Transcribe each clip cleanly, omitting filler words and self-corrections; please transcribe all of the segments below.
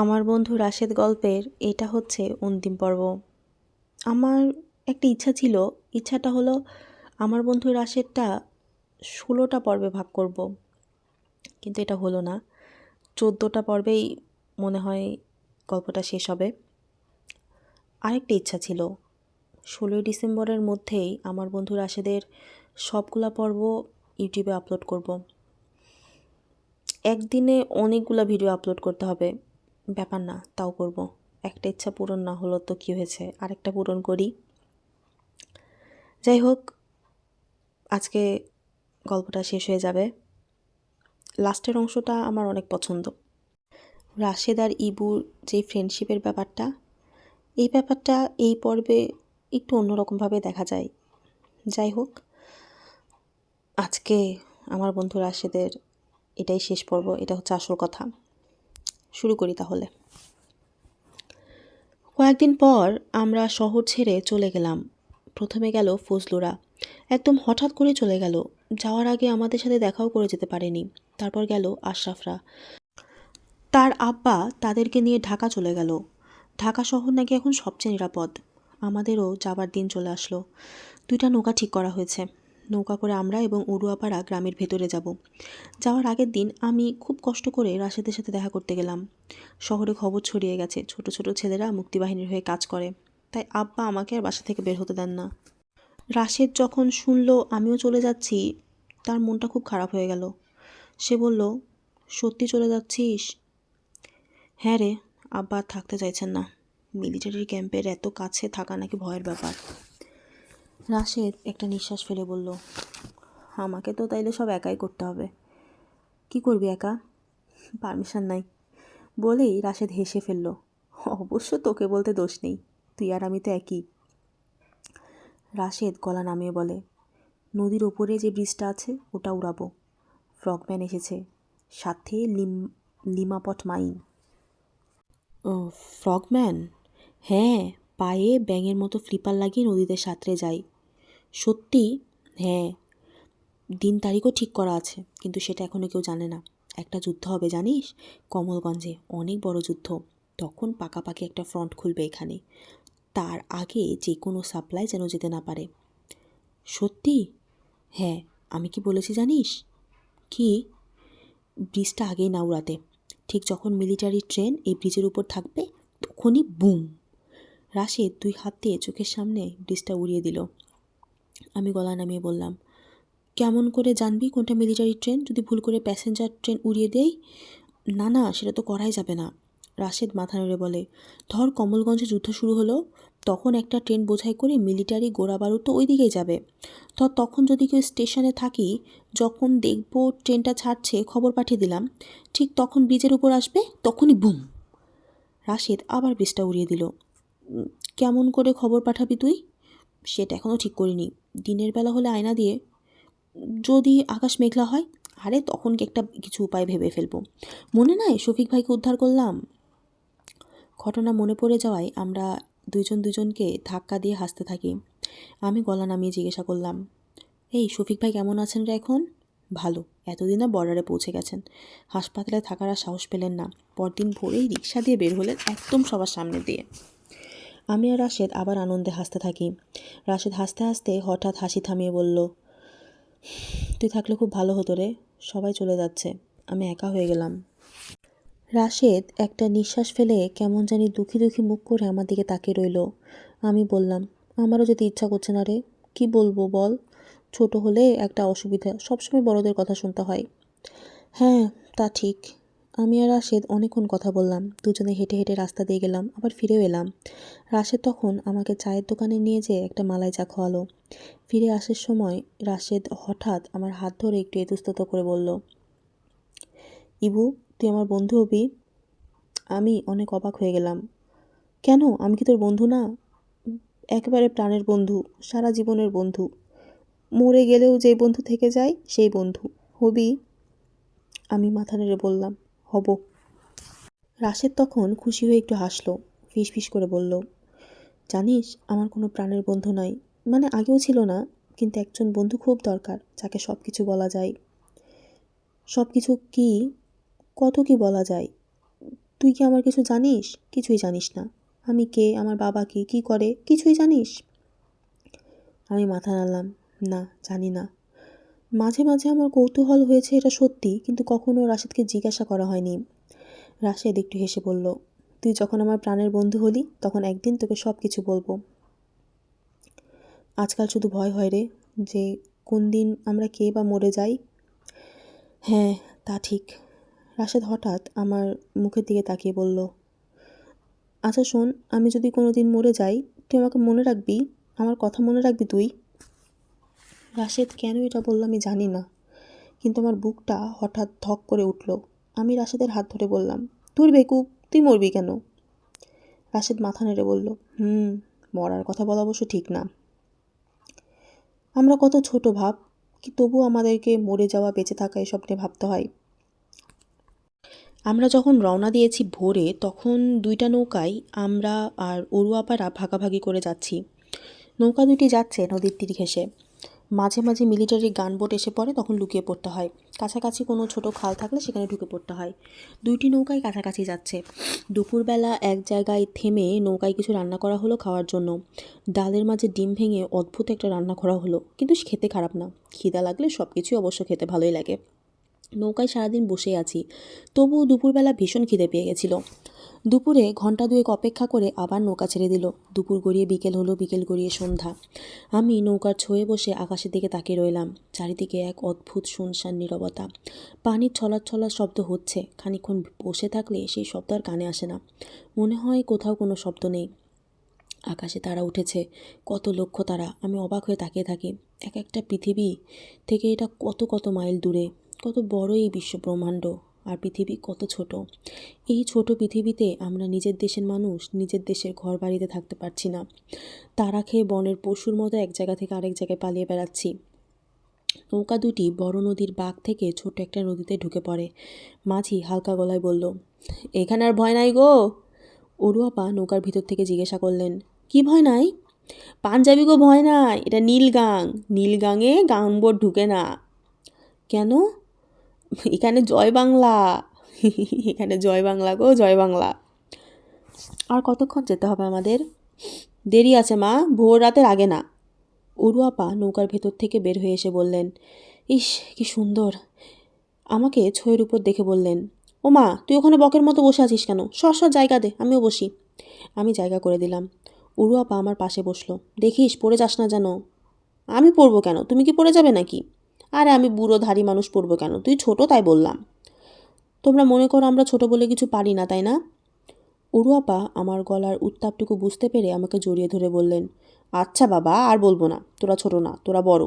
আমার বন্ধু রাশেদ গল্পের এটা হচ্ছে অন্তিম পর্ব। আমার একটা ইচ্ছা ছিল, ইচ্ছাটা হলো আমার বন্ধু রাশেদটা 16টা পর্বে ভাগ করব, কিন্তু এটা হলো না। 14টা পর্বেই মনে হয় গল্পটা শেষ হবে। আরেকটা ইচ্ছা ছিল, 16ই ডিসেম্বরের মধ্যেই আমার বন্ধু রাশেদের সবগুলা পর্ব ইউটিউবে আপলোড করব। একদিনে অনেকগুলা ভিডিও আপলোড করতে হবে, ব্যাপার না, তাও করব। একটা ইচ্ছা পূরণ না হলো তো কী হয়েছে, আরেকটা পূরণ করি। যাই হোক, আজকে গল্পটা শেষ হয়ে যাবে। লাস্টের অংশটা আমার অনেক পছন্দ। রাশেদ আর ইবুর যে ফ্রেন্ডশিপের ব্যাপারটা, এই ব্যাপারটা এই পর্বে একটু অন্যরকমভাবে দেখা যায়। যাই হোক, আজকে আমার বন্ধু রাশেদের এটাই শেষ পর্ব, এটা হচ্ছে আসল কথা। শুরু করি তাহলে। কয়েকদিন পর আমরা শহর ছেড়ে চলে গেলাম। প্রথমে গেল ফজলুরা, একদম হঠাৎ করে চলে গেল। যাওয়ার আগে আমাদের সাথে দেখাও করে যেতে পারেনি। তারপর গেল আশরাফরা, তার আব্বা তাদেরকে নিয়ে ঢাকা চলে গেল। ঢাকা শহর নাকি এখন সবচেয়ে নিরাপদ। আমাদেরও যাবার দিন চলে আসলো। 2টা নৌকা ঠিক করা হয়েছে। নৌকা করে আমরা এবং উড়ুয়াপাড়া গ্রামের ভেতরে যাব। যাওয়ার আগের দিন আমি খুব কষ্ট করে রাশেদের সাথে দেখা করতে গেলাম। শহরে খবর ছড়িয়ে গেছে ছোট ছোট ছেলেরা মুক্তিবাহিনীর হয়ে কাজ করে, তাই আব্বা আমাকে আর বাসা থেকে বের হতে দেন না। রাশেদ যখন শুনলো আমিও চলে যাচ্ছি, তার মনটা খুব খারাপ হয়ে গেল। সে বলল, সত্যি চলে যাচ্ছিস? হ্যাঁ রে, আব্বা আর থাকতে চাইছেন না। মিলিটারি ক্যাম্পের এত কাছে থাকা নাকি ভয়ের ব্যাপার। রাশেদ একটা নিঃশ্বাস ফেলে বলল, আমাকে তো তাইলে সব একাই করতে হবে। কি করবি একা? পারমিশন নাই। বলেই রাশেদ হেসে ফেলল। অবশ্য তোকে বলতে দোষ নেই, তুই আর আমি তো একই। রাশেদ গলা নামিয়ে বলে, নদীর ওপরে যে ব্রিজটা আছে ওটা উড়াবো। ফ্রগম্যান এসেছে, সাথে লিমাপট মাইন। ও, ফ্রগম্যান? হ্যাঁ, পায়ে ব্যাঙের মতো ফ্লিপার লাগিয়ে নদীতে সাঁতরে যাই। সত্যি? হ্যাঁ, দিন তারিখও ঠিক করা আছে, কিন্তু সেটা এখনও কেউ জানে না। একটা যুদ্ধ হবে জানিস, কমলগঞ্জে, অনেক বড় যুদ্ধ। তখন পাকাপাকি একটা ফ্রন্ট খুলবে এখানে। তার আগে যে কোনো সাপ্লাই যেন যেতে না পারে। সত্যি? হ্যাঁ। আমি কি বলেছি জানিস? কি? ব্রিজটা আগেই না উড়াতে। ঠিক যখন মিলিটারি ট্রেন এই ব্রিজের উপর থাকবে, তখনই বুম। রাশেদ 2 হাত দিয়ে চোখের সামনে ব্রিজটা উড়িয়ে দিল। আমি গলা নামিয়ে বললাম, কেমন করে জানবি কোনটা মিলিটারি ট্রেন যদি ভুল করে প্যাসেঞ্জার ট্রেন উড়িয়ে দেই? না না, সেটা তো করাই যাবে না। রাশেদ মাথা নেড়ে বলে, ধর কমলগঞ্জে যুদ্ধ শুরু হলো, তখন একটা ট্রেন বোঝাই করে মিলিটারি গোলা বারুদ তো ওই দিকেই যাবে। ধর তখন যদি কেউ স্টেশনে থাকি, যখন দেখব ট্রেনটা ছাড়ছে খবর পাঠিয়ে দিলাম, ঠিক তখন ব্রিজের উপর আসবে, তখনই বুম। রাশেদ আবার ব্রিজটা উড়িয়ে দিল। কেমন করে খবর পাঠাবি তুই? সেটা এখনও ঠিক করিনি। দিনের বেলা হলে আয়না দিয়ে, যদি আকাশ মেঘলা হয়, আরে তখন কি একটা কিছু উপায় ভেবে ফেলবো। মনে নাই শফিক ভাইকে উদ্ধার করলাম? ঘটনা মনে পড়ে যাওয়ায় আমরা দুজনকে ধাক্কা দিয়ে হাসতে থাকি। আমি গলা নামিয়ে জিজ্ঞাসা করলাম, এই শফিক ভাই কেমন আছেন রে এখন? ভালো, এতদিনে বর্ডারে পৌঁছে গেছেন। হাসপাতালে থাকার আর সাহস পেলেন না, পরদিন ভোরেই রিক্সা দিয়ে বের হলেন একদম সবার সামনে দিয়ে। আমি আর রাশেদ আবার আনন্দে হাসতে থাকি। রাশেদ হাসতে হাসতে হঠাৎ হাসি থামিয়ে বলল, তুই থাকলে খুব ভালো হতো রে, সবাই চলে যাচ্ছে, আমি একা হয়ে গেলাম। রাশেদ একটা নিঃশ্বাস ফেলে কেমন জানি দুঃখী দুঃখী মুখ করে আমার দিকে তাকিয়ে রইল। আমি বললাম, আমারও যেতে ইচ্ছা করছে না রে। কি বলবো বল, ছোট হলে একটা অসুবিধা, সবসময় বড়দের কথা শুনতে হয়। হ্যাঁ, তা ঠিক। আমি আর রাশেদ অনেকক্ষণ কথা বললাম। দুজনে হেঁটে হেঁটে রাস্তা দিয়ে গেলাম, আবার ফিরেও এলাম। রাশেদ তখন আমাকে চায়ের দোকানে নিয়ে যেয়ে একটা মালাই চা খাওয়ালো। ফিরে আসার সময় রাশেদ হঠাৎ আমার হাত ধরে একটু ইতস্তত করে বলল, ইবু, তুই আমার বন্ধু হবি? আমি অনেক অবাক হয়ে গেলাম। কেন, আমি কি তোর বন্ধু না? একেবারে প্রাণের বন্ধু, সারা জীবনের বন্ধু। মরে গেলেও যেই বন্ধু থেকে যায় সেই বন্ধু। হবি? আমি মাথা নেড়ে বললাম, হব। রাশেদ তখন খুশি হয়ে একটু হাসলো, ফিস ফিস করে বলল, জানিস আমার কোনো প্রাণের বন্ধু নাই, মানে আগেও ছিল না, কিন্তু একজন বন্ধু খুব দরকার, যাকে সব কিছু বলা যায়। সব কিছু কি? কত কি বলা যায়? তুই কি আমার কিছু জানিস? কিছুই জানিস না। আমি কে, আমার বাবা কী করে, কিছুই জানিস? আমি মাথা নাড়লাম। না, জানি না। মাঝে মাঝে আমার কৌতূহল হয়েছে, এটা সত্যি, কিন্তু কখনো রাশেদকে জিজ্ঞাসা করা হয়নি। রাশেদ একটু হেসে বলল, তুই যখন আমার প্রাণের বন্ধু হলি তখন একদিন তোকে সব কিছু বলবো। আজকাল শুধু ভয় হয় রে, যে কোন দিন আমরা কে বা মরে যাই। হ্যাঁ, তা ঠিক। রাশেদ হঠাৎ আমার মুখের দিকে তাকিয়ে বলল, আচ্ছা শোন, আমি যদি কোনো দিন মরে যাই, তুই আমাকে মনে রাখবি? আমার কথা মনে রাখবি তুই? রাশেদ কেন এটা বলল আমি জানি না, কিন্তু আমার বুকটা হঠাৎ ধক করে উঠল। আমি রাশেদের হাত ধরে বললাম, তোর বেকুব, তুই মরবি কেন? রাশেদ মাথা নেড়ে বলল, মরার কথা বলা অবশ্য ঠিক না। আমরা কত ছোট ভাব, কি তবু আমাদেরকে মরে যাওয়া বেঁচে থাকা এসব নিয়ে ভাবতে হয়। আমরা যখন রওনা দিয়েছি ভোরে, তখন 2টা নৌকায় আমরা আর অরুয়াপাড়া ভাগাভাগি করে যাচ্ছি। নৌকা দুটি যাচ্ছে নদীর তীর ঘেঁষে। মাঝে মাঝে মিলিটারি গানবোট এসে পড়ে, তখন লুকিয়ে পড়তে হয়। কাছাকাছি কোনো ছোট খাল থাকলে সেখানে ঢুকে পড়তে হয়। 2টি নৌকাই কাছাকাছি যাচ্ছে। দুপুরবেলা এক জায়গায় থেমে নৌকায় কিছু রান্না করা হলো খাওয়ার জন্য। ডালের মাঝে ডিম ভেঙে অদ্ভুত একটা রান্না করা হলো, কিন্তু খেতে খারাপ না। খিদা লাগলে সব কিছুই অবশ্য খেতে ভালোই লাগে। নৌকায় সারাদিন বসে আছি, তবুও দুপুরবেলা ভীষণ খিদে পেয়ে গেছিল। দুপুরে ঘন্টা 2 অপেক্ষা করে আবার নৌকা ছেড়ে দিল। দুপুর গড়িয়ে বিকেল হলো, বিকেল গড়িয়ে সন্ধ্যা। আমি নৌকার ছোঁয়ে বসে আকাশের দিকে তাকিয়ে রইলাম। চারিদিকে এক অদ্ভুত শুনশান নীরবতা। পানির ছলাৎ ছলাৎ শব্দ হচ্ছে, খানিকক্ষণ বসে থাকলে সেই শব্দ আর কানে আসে না। মনে হয় কোথাও কোনো শব্দ নেই। আকাশে তারা উঠেছে, কত লক্ষ তারা। আমি অবাক হয়ে তাকিয়ে থাকি। এক একটা পৃথিবী থেকে এটা কত কত মাইল দূরে। কত বড় এই বিশ্ব ব্রহ্মাণ্ড, আর পৃথিবী কত ছোট। এই ছোট পৃথিবীতে আমরা নিজের দেশের মানুষ নিজের দেশের ঘর বাড়িতে থাকতে পারছি না। তারা খেয়ে বনের পশুর মতো এক জায়গা থেকে আরেক জায়গায় পালিয়ে বেড়াচ্ছি। নৌকা দুটি বড় নদীর বাঁক থেকে ছোট একটা নদীতে ঢুকে পড়ে। মাঝি হালকা গলায় বলল, এখানে আর ভয় নাই গো। অরুয়াপা নৌকার ভিতর থেকে জিজ্ঞাসা করলেন, কি ভয় নাই? পাঞ্জাবি গো, ভয় নাই, এটা নীলগাং। নীলগাঙে গাংবোট ঢুকে না। কেন? এখানে জয় বাংলা। এখানে জয় বাংলা গো, জয় বাংলা। আর কতক্ষণ যেতে হবে আমাদের? দেরি আছে মা, ভোর রাতের আগে না। অরুয়াপা নৌকার ভেতর থেকে বের হয়ে এসে বললেন, ইস কি সুন্দর। আমাকে ছইয়ের উপর দেখে বললেন, ও মা, তুই ওখানে বকের মতো বসে আছিস কেন? সর জায়গা দে, আমিও বসি। আমি জায়গা করে দিলাম। অরুয়াপা আমার পাশে বসলো। দেখিস পড়ে যাস না যেন। আমি পড়বো কেন? তুমি কি পড়ে যাবে নাকি? আরে আমি বুড়ো ধারী মানুষ, পড়বো কেন? তুই ছোট তাই বললাম। তোমরা মনে করো আমরা ছোট বলে কিছু পারি না, তাই না? অরুয়াপা আমার গলার উত্তাপটুকু বুঝতে পেরে আমাকে জড়িয়ে ধরে বললেন, আচ্ছা বাবা, আর বলবো না, তোরা ছোট না, তোরা বড়।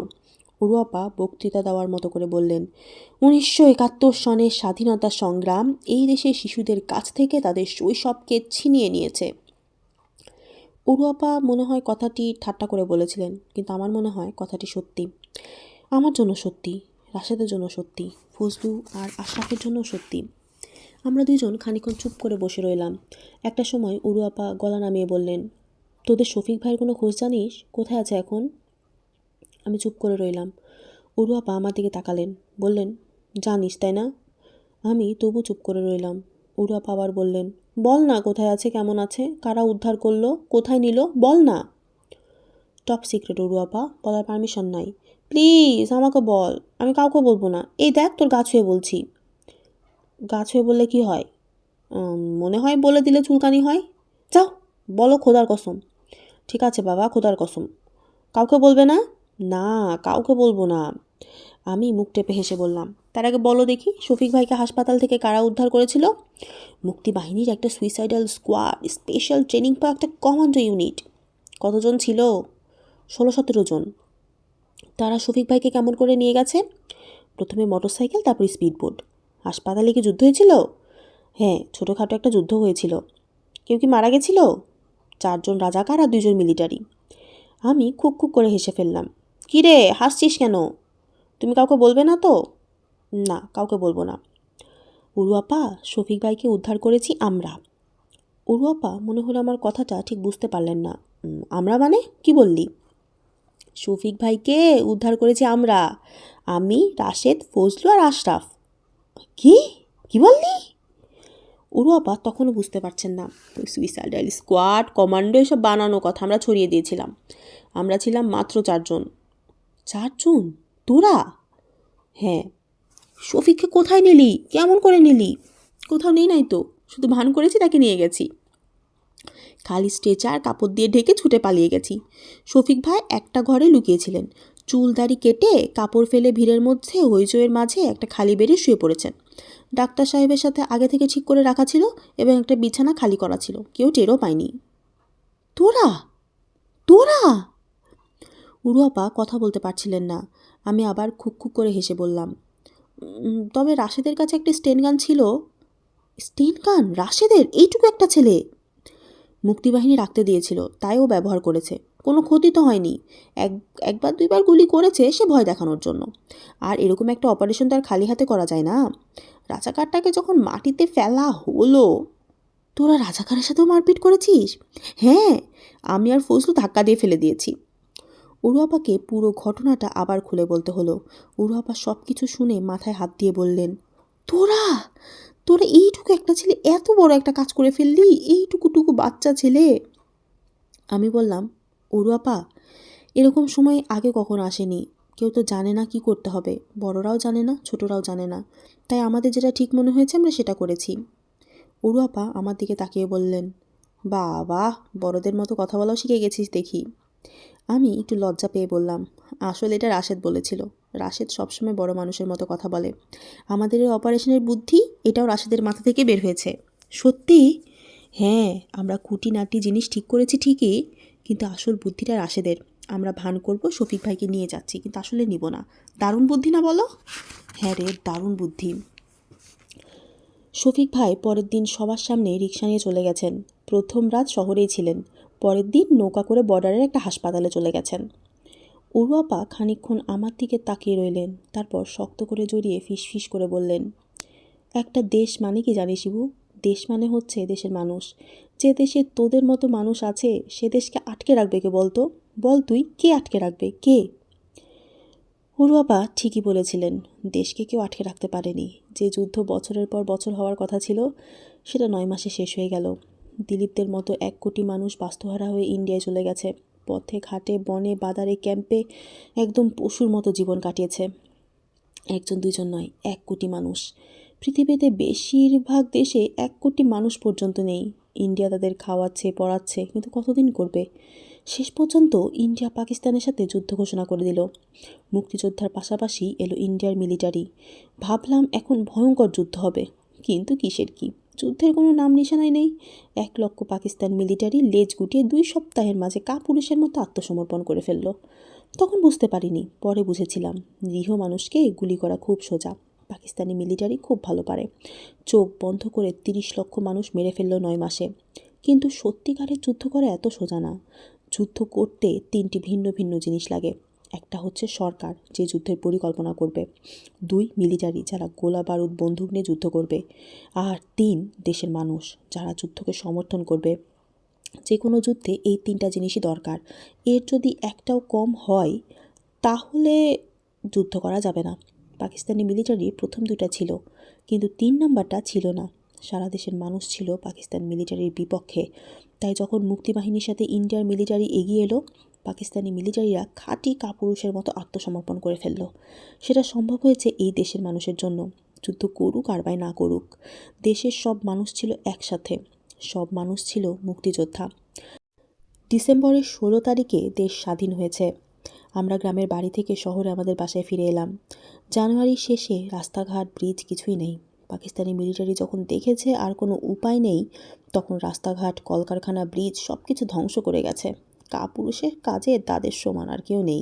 অরুয়াপা বক্তৃতা দেওয়ার মতো করে বললেন, 1971 সনের স্বাধীনতা সংগ্রাম এই দেশের শিশুদের কাছ থেকে তাদের শৈশবকে ছিনিয়ে নিয়েছে। অরুয়াপা মনে হয় কথাটি ঠাট্টা করে বলেছিলেন, কিন্তু আমার মনে হয় কথাটি সত্যি। আমার জন্য সত্যি, রাশেদের জন্য সত্যি, ফজলু আর আশরাফের জন্য সত্যি। আমরা দুইজন খানিকক্ষণ চুপ করে বসে রইলাম। একটা সময় অরুয়াপা গলা নামিয়ে বললেন, তোদের শফিক ভাইয়ের কোনো খোঁজ জানিস? কোথায় আছে এখন? আমি চুপ করে রইলাম। অরুয়াপা আমার দিকে তাকালেন, বললেন, জানিস তাই না? আমি তবু চুপ করে রইলাম। অরুয়াপা আবার বললেন, বল না, কোথায় আছে, কেমন আছে, কারা উদ্ধার করলো, কোথায় নিল, বল না। টপ সিক্রেট অরুয়াপা, বলার পারমিশন নাই। প্লিজ আমাকে বল, আমি কাউকে বলবো না। এই দেখ, তোর গা ছুঁয়ে বলছি। গা ছুঁয়ে বললে কি হয়? মনে হয় বলে দিলে চুলকানি হয়। যাও, বলো খোদার কসম। ঠিক আছে বাবা, খোদার কসম। কাউকে বলবে না? না, কাউকে বলবো না। আমি মুখ টেপে হেসে বললাম, তার আগে বলো দেখি, শফিক ভাইকে হাসপাতাল থেকে কারা উদ্ধার করেছিল? মুক্তিবাহিনীর একটা সুইসাইডাল স্কোয়াড, স্পেশাল ট্রেনিং পাওয়া একটা কমান্ডো ইউনিট। কতজন ছিল? 16-17 জন। তারা শফিক ভাইকে কেমন করে নিয়ে গেছে? প্রথমে মোটরসাইকেল, তারপর স্পিডবোট। হাসপাতালে কি যুদ্ধ হয়েছিল? হ্যাঁ, ছোটোখাটো একটা যুদ্ধ হয়েছিল। কেউ কি মারা গেছিল? 4 জন রাজাকার আর 2 জন মিলিটারি। আমি খুব খুব করে হেসে ফেললাম। কী রে, হাসছিস কেন? তুমি কাউকে বলবে না তো? না, কাউকে বলবো না। অরুয়াপা, শফিক ভাইকে উদ্ধার করেছি আমরা। অরুয়াপা মনে হলো আমার কথাটা ঠিক বুঝতে পারলেন না। আমরা মানে কি বললি? শফিক ভাইকে উদ্ধার করেছি আমরা, আমি, রাশেদ, ফজলু আর আশরাফ। কি কি বললি? ওরু আপা তখনও বুঝতে পারছেন না। সুইসাইডাল স্কোয়াড, কমান্ডো এসব বানানো কথা আমরা ছড়িয়ে দিয়েছিলাম। আমরা ছিলাম মাত্র 4 জন। 4 জন? তোরা? হ্যাঁ। শফিককে কোথায় নিলি? কেমন করে নিলি? কোথাও নেই নাই তো, শুধু ভান করেছি তাকে নিয়ে গেছি। খালি স্ট্রেচার কাপড় দিয়ে ঢেকে ছুটে পালিয়ে গেছি। শফিক ভাই একটা ঘরে লুকিয়েছিলেন, চুল দাড়ি কেটে কাপড় ফেলে ভিড়ের মধ্যে হইচইয়ের মাঝে একটা খালি বেডে শুয়ে পড়েছেন। ডাক্তার সাহেবের সাথে আগে থেকে ঠিক করে রাখা ছিল এবং একটা বিছানা খালি করা ছিল, কেউ টেরও পায়নি। তোরা তোরা উরু আপা কথা বলতে পারছিলেন না। আমি আবার খুক খুক করে হেসে বললাম, তবে রাশেদের কাছে একটা স্টেন গান ছিল। স্টেন গান? রাশেদের? এইটুকু একটা ছেলে? মুক্তিবাহিনী রাখতে দিয়েছিল, তাই ও ব্যবহার করেছে। কোনো ক্ষতি তো হয়নি। একবার দুইবার গুলি করেছে সে ভয় দেখানোর জন্য। আর এরকম একটা অপারেশন তো আর খালি হাতে করা যায় না। রাজাকারটাকে যখন মাটিতে ফেলা হলো। তোরা রাজাকারের সাথেও মারপিট করেছিস? হ্যাঁ, আমি আর ফজলু ধাক্কা দিয়ে ফেলে দিয়েছি। উরু আপাকে পুরো ঘটনাটা আবার খুলে বলতে হলো। উরু আপা সব কিছু শুনে মাথায় হাত দিয়ে বললেন, তোরা তোরা এইটুকু একটা ছেলে এত বড় একটা কাজ করে ফেললি? এইটুকুটুকু বাচ্চা ছেলে। আমি বললাম, উরু আপা, এরকম সময় আগে কখনো আসেনি। কেউ তো জানে না কি করতে হবে, বড়রাও জানে না, ছোটরাও জানে না। তাই আমাদের যেটা ঠিক মনে হয়েছে আমরা সেটা করেছি। উরু আপা আমার দিকে তাকিয়ে বললেন, বাবা, বড়দের মতো কথা বলাও শিখে গেছিস দেখি। আমি একটু লজ্জা পেয়ে বললাম, আসলে এটা রাশেদ বলেছিল। রাশেদ সবসময় বড় মানুষের মতো কথা বলে। আমাদের এই অপারেশনের বুদ্ধি এটাও রাশেদের মাথা থেকে বের হয়েছে। সত্যি? হ্যাঁ, আমরা খুঁটিনাটি জিনিস ঠিক করেছি ঠিকই, কিন্তু আসল বুদ্ধিটা রাশেদের। আমরা ভান করব শফিক ভাইকে নিয়ে যাচ্ছি, কিন্তু আসলে নিব না। দারুণ বুদ্ধি না বলো? হ্যাঁ রে, দারুণ বুদ্ধি। শফিক ভাই পরের দিন সবার সামনে রিকশা নিয়ে চলে গেছেন। প্রথম রাত শহরেই ছিলেন, পরের দিন নৌকা করে বর্ডারের একটা হাসপাতালে চলে গেছেন। উরু আপা খানিকক্ষণ আমার দিকে তাকিয়ে রইলেন, তারপর শক্ত করে জড়িয়ে ফিসফিস করে বললেন, একটা দেশ মানে কি জানিস শিবু? দেশ মানে হচ্ছে দেশের মানুষ। যে দেশে তোদের মতো মানুষ আছে সে দেশকে আটকে রাখবে কে বলতো? বল তুই, কে আটকে রাখবে, কে? উরু আপা ঠিকই বলেছিলেন, দেশকে কেউ আটকে রাখতে পারেনি। যে যুদ্ধ বছরের পর বছর হওয়ার কথা ছিল সেটা 9 মাসে শেষ হয়ে গেল। দিলীপদের মতো 1 কোটি মানুষ বাস্তুহারা হয়ে ইন্ডিয়ায় চলে গেছে। পথে ঘাটে বনে বাদারে ক্যাম্পে একদম পশুর মতো জীবন কাটিয়েছে। 1 জন 2 জন নয়, 1 কোটি মানুষ। পৃথিবীতে বেশিরভাগ দেশে 1 কোটি মানুষ পর্যন্ত নেই। ইন্ডিয়া তাদের খাওয়াচ্ছে পড়াচ্ছে, কিন্তু কতদিন করবে? শেষ পর্যন্ত ইন্ডিয়া পাকিস্তানের সাথে যুদ্ধ ঘোষণা করে দিল। মুক্তিযোদ্ধার পাশাপাশি এলো ইন্ডিয়ার মিলিটারি। ভাবলাম এখন ভয়ঙ্কর যুদ্ধ হবে, কিন্তু কিসের কি, যুদ্ধের কোনো নাম নিশানাই নেই। 1 লক্ষ পাকিস্তান মিলিটারি লেজ গুটিয়ে 2 সপ্তাহের মাঝে কাপুরুষের মতো আত্মসমর্পণ করে ফেলল। তখন বুঝতে পারিনি, পরে বুঝেছিলাম, নিরীহ মানুষকে গুলি করা খুব সোজা। পাকিস্তানি মিলিটারি খুব ভালো পারে। চোখ বন্ধ করে 30 লক্ষ মানুষ মেরে ফেলল 9 মাসে। কিন্তু সত্যিকারের যুদ্ধ করা এত সোজা না। যুদ্ধ করতে 3টি ভিন্ন ভিন্ন জিনিস লাগে। একটা হচ্ছে সরকার, যে যুদ্ধের পরিকল্পনা করবে। 2 মিলিটারি, যারা গোলা বারুদ বন্দুক নিয়ে যুদ্ধ করবে। আর 3 দেশের মানুষ, যারা যুদ্ধকে সমর্থন করবে। যে কোনো যুদ্ধে এই 3টা জিনিসই দরকার। এর যদি একটাও কম হয় তাহলে যুদ্ধ করা যাবে না। পাকিস্তানি মিলিটারি প্রথম 2টা ছিল, কিন্তু 3 নাম্বারটা ছিল না। সারা দেশের মানুষ ছিল পাকিস্তান মিলিটারির বিপক্ষে। তাই যখন মুক্তিবাহিনীর সাথে ইন্ডিয়ার মিলিটারি এগিয়ে এলো, পাকিস্তানি মিলিটারিরা খাঁটি কাপুরুষের মতো আত্মসমর্পণ করে ফেলল। সেটা সম্ভব হয়েছে এই দেশের মানুষের জন্য। যুদ্ধ করুক আর বা না করুক, দেশের সব মানুষ ছিল একসাথে। সব মানুষ ছিল মুক্তিযোদ্ধা। ডিসেম্বরের 16 তারিখে দেশ স্বাধীন হয়েছে। আমরা গ্রামের বাড়ি থেকে শহরে আমাদের বাসায় ফিরে এলাম। জানুয়ারির শেষে রাস্তাঘাট ব্রিজ কিছুই নেই। পাকিস্তানি মিলিটারি যখন দেখেছে আর কোনো উপায় নেই, তখন রাস্তাঘাট কলকারখানা ব্রিজ সব কিছু ধ্বংস করে গেছে। কাপুরুষের কাজে তাদের সমান আর কেউ নেই।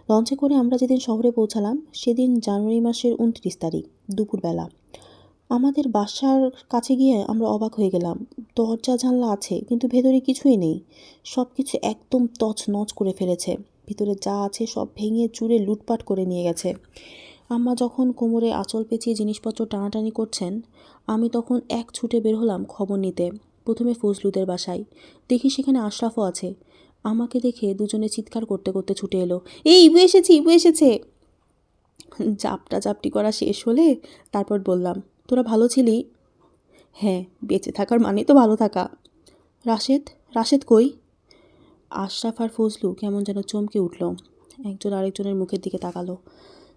লঞ্চে করে আমরা যেদিন শহরে পৌঁছালাম সেদিন জানুয়ারি মাসের 29 তারিখ দুপুরবেলা। আমাদের বাসার কাছে গিয়ে আমরা অবাক হয়ে গেলাম। দরজা জানলা আছে, কিন্তু ভেতরে কিছুই নেই। সব কিছু একদম তছনছ করে ফেলেছে। ভিতরে যা আছে সব ভেঙে চুরে লুটপাট করে নিয়ে গেছে। আম্মা যখন কোমরে আঁচল পেঁচিয়ে জিনিসপত্র টানাটানি করছেন, আমি তখন এক ছুটে বের হলাম খবর নিতে। প্রথমে ফজলুদের বাসায়। দেখি সেখানে আশরাফও আছে। আমাকে দেখে দুজনে চিৎকার করতে করতে ছুটে এলো, এই ইবু এসেছে, ইবু এসেছে। জাপটা জাপটি করা শেষ হলে তারপর বললাম, তোরা ভালো ছিলি? হ্যাঁ, বেঁচে থাকার মানে তো ভালো থাকা। রাশেদ, রাশেদ কই? আশরাফ আর ফজলু কেমন যেন চমকে উঠল, একজন আরেকজনের মুখের দিকে তাকালো।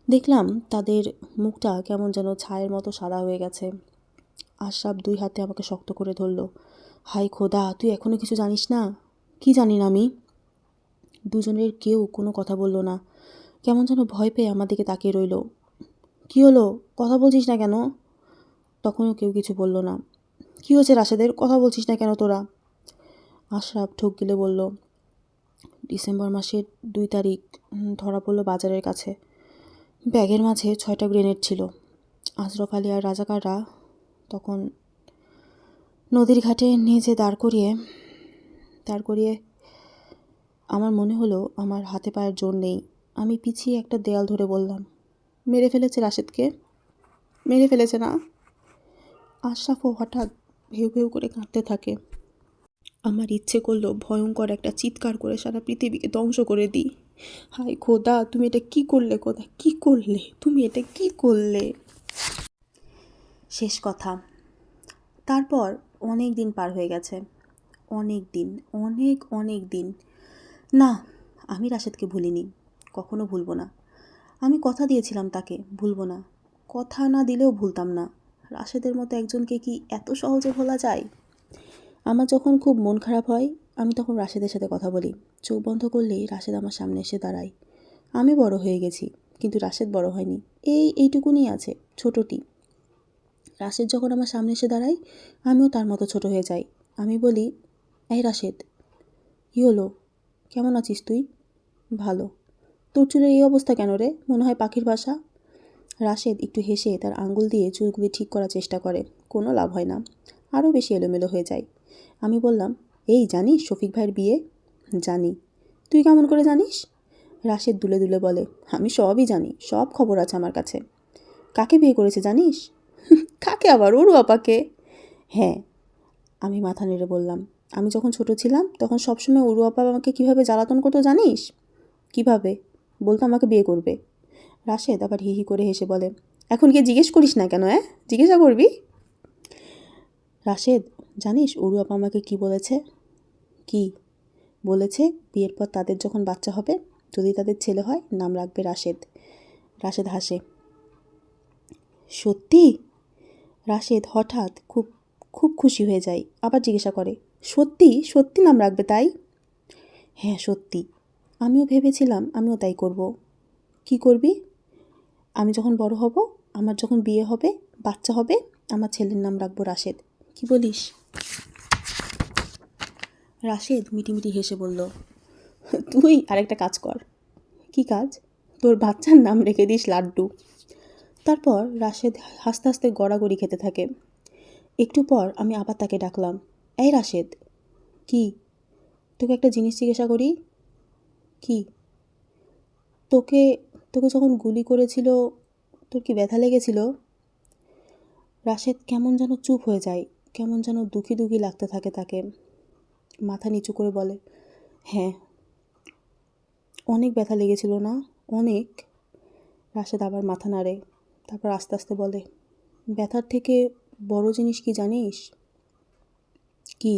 দেখলাম তাদের মুখটা কেমন যেন ছায়ের মতো সাদা হয়ে গেছে। আশরাফ 2 হাতে আমাকে শক্ত করে ধরল। হায় খোদা, তুই এখনও কিছু জানিস না? কি জানি না আমি? দুজনের কেউ কোনো কথা বলল না, কেমন যেন ভয় পেয়ে আমার দিকে তাকিয়ে রইল। কি হলো, কথা বলছিস না কেন? তখনও কেউ কিছু বলল না। কি হয়েছে রাশেদের, কথা বলছিস না কেন তোরা? আশরাফ ঠোক গিলে বলল, ডিসেম্বর মাসের 2 তারিখ ধরা পড়ল বাজারের কাছে। ব্যাগের মাঝে 6টা গ্রেনেড ছিল। আশরাফ আলী আর রাজাকাররা তখন নদীর ঘাটে নিয়ে যে দাঁড় করিয়ে আমার মনে হলো আমার হাতে পায়ের জোর নেই। আমি পিছিয়ে একটা দেয়াল ধরে বললাম, মেরে ফেলেছে রাশেদকে, মেরে ফেলেছে না? আশরাফও হঠাৎ ভেউ ভেউ করে কাঁদতে থাকে। আমার ইচ্ছে করলো ভয়ঙ্কর একটা চিৎকার করে সারা পৃথিবীকে ধ্বংস করে দিই। হায় খোদা, তুমি এটা কি করলে? খোদা, কি করলে তুমি? এটা কি করলে? শেষ কথা। তারপর অনেক দিন পার হয়ে গেছে, অনেক দিন, অনেক দিন। না, আমি রাশেদকে ভুলিনি, কখনো ভুলবো না। আমি কথা দিয়েছিলাম তাকে, ভুলবো না। কথা না দিলেও ভুলতাম না। রাশেদের মতো একজনকে কি এত সহজে ভোলা যায়? আমার যখন খুব মন খারাপ হয়, আমি তখন রাশেদের সাথে কথা বলি। চোখ বন্ধ করলেই রাশেদ আমার সামনে এসে দাঁড়ায়। আমি বড় হয়ে গেছি, কিন্তু রাশেদ বড় হয়নি। এইটুকুনি আছে, ছোটটি। রাশেদ যখন আমার সামনে এসে দাঁড়ায়, আমিও তার মতো ছোট হয়ে যাই। আমি বলি, এই রাশেদ, কী হলো, কেমন আছিস তুই? ভালো। তোর চুলের এই অবস্থা কেন রে, মনে হয় পাখির বাসা? রাশেদ একটু হেসে তার আঙ্গুল দিয়ে চুলগুলি ঠিক করার চেষ্টা করে, কোনো লাভ হয় না, আরও বেশি এলোমেলো হয়ে যায়। আমি বললাম, এই জানিস শফিক ভাইয়ের বিয়ে? জানি। তুই কেমন করে জানিস? রাশেদ দুলে দুলে বলে, আমি সবই জানি, সব খবর আছে আমার কাছে। কাকে বিয়ে করেছে জানিস? কাকে আবার, ওরু আপাকে? হ্যাঁ, আমি মাথা নেড়ে বললাম। আমি যখন ছোট ছিলাম তখন সবসময় ওরু আপা আমাকে কীভাবে জ্বালাতন করতো জানিস? কিভাবে? বলতো আমাকে বিয়ে করবে। রাশেদ আবার হি হি করে হেসে বলে, এখন গিয়ে জিজ্ঞেস করিস না কেন? জিজ্ঞাসা করবি? রাশেদ, জানিস ওরু আপা আমাকে কি বলেছে? কি বলেছে? বিয়ের পর তাদের যখন বাচ্চা হবে, যদি তাদের ছেলে হয়, নাম রাখবে রাশেদ। রাশেদ হাসে। সত্যি? রাশেদ হঠাৎ খুব খুব খুশি হয়ে যায়, আবার জিজ্ঞাসা করে, সত্যি সত্যি নাম রাখবে তাই? হ্যাঁ সত্যি। আমিও ভেবেছিলাম আমিও তাই করব। কি করবি? আমি যখন বড় হব, আমার যখন বিয়ে হবে, বাচ্চা হবে, আমার ছেলের নাম রাখবো রাশেদ। কি বলিস? রাশেদ মিটিমিটি হেসে বলল, তুই আরেকটা কাজ কর। কি কাজ? তোর বাচ্চার নাম রেখে দিস লাড্ডু। তারপর রাশেদ হাসতে হাসতে গড়াগড়ি খেতে থাকে। একটু পর আমি আবার তাকে ডাকলাম, এই রাশেদ। কি? তোকে একটা জিনিস জিজ্ঞাসা করি। কি? তোকে তোকে যখন গুলি করেছিল, তোর কি ব্যথা লেগেছিল? রাশেদ কেমন যেন চুপ হয়ে যায়, কেমন যেন দুঃখী দুঃখী লাগতে থাকে তাকে। মাথা নিচু করে বলে, হ্যাঁ, অনেক ব্যথা লেগেছিল না? অনেক। রাশেদ আবার মাথা নাড়ে, তারপর আস্তে আস্তে বলে, ব্যথার থেকে বড় জিনিস কি জানিস? কি?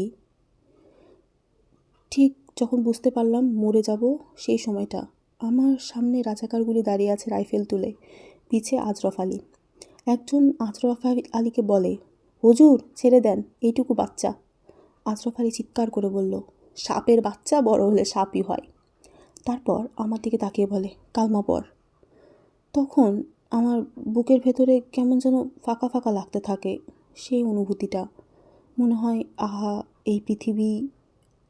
ঠিক যখন বুঝতে পারলাম মরে যাব, সেই সময়টা আমার সামনে রাজাকারগুলি দাঁড়িয়ে আছে রাইফেল তুলে, পিছে আজরফ আলী। একজন আজরফ আলীকে বলে, হুজুর ছেড়ে দেন, এইটুকু বাচ্চা। আজরফ আলী চিৎকার করে বলল, সাপের বাচ্চা বড় হলে সাপই হয়। তারপর আমার দিকে তাকিয়ে বলে, কালমা পড়। তখন আমার বুকের ভেতরে কেমন যেন ফাঁকা ফাঁকা লাগতে থাকে। সেই অনুভূতিটা, মনে হয় আহা, এই পৃথিবী,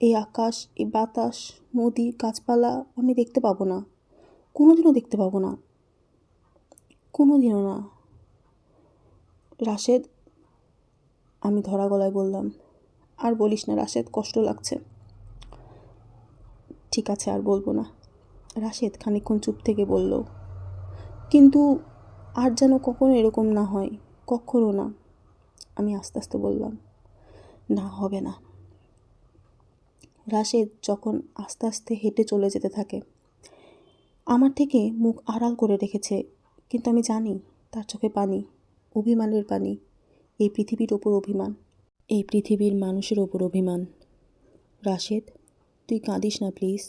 এই আকাশ, এই বাতাস, নদী, গাছপালা আমি দেখতে পাবো না, কোনোদিনও দেখতে পাবো না, কোনোদিনও না। রাশেদ, আমি ধরা গলায় বললাম, আর বলিস না রাশেদ, কষ্ট লাগছে। ঠিক আছে, আর বলবো না। রাশেদ খানিকক্ষণ চুপ থেকে বলল, কিন্তু আর যেন কখনো এরকম না হয়, কখনো না। আমি আস্তে আস্তে বললাম, না, হবে না। রাশেদ যখন আস্তে আস্তে হেঁটে চলে যেতে থাকে, আমার থেকে মুখ আড়াল করে রেখেছে, কিন্তু আমি জানি তার চোখে পানি, অভিমানের পানি, এই পৃথিবীর ওপর অভিমান, এই পৃথিবীর মানুষের ওপর অভিমান। রাশেদ, তুই কাঁদিস না প্লিজ।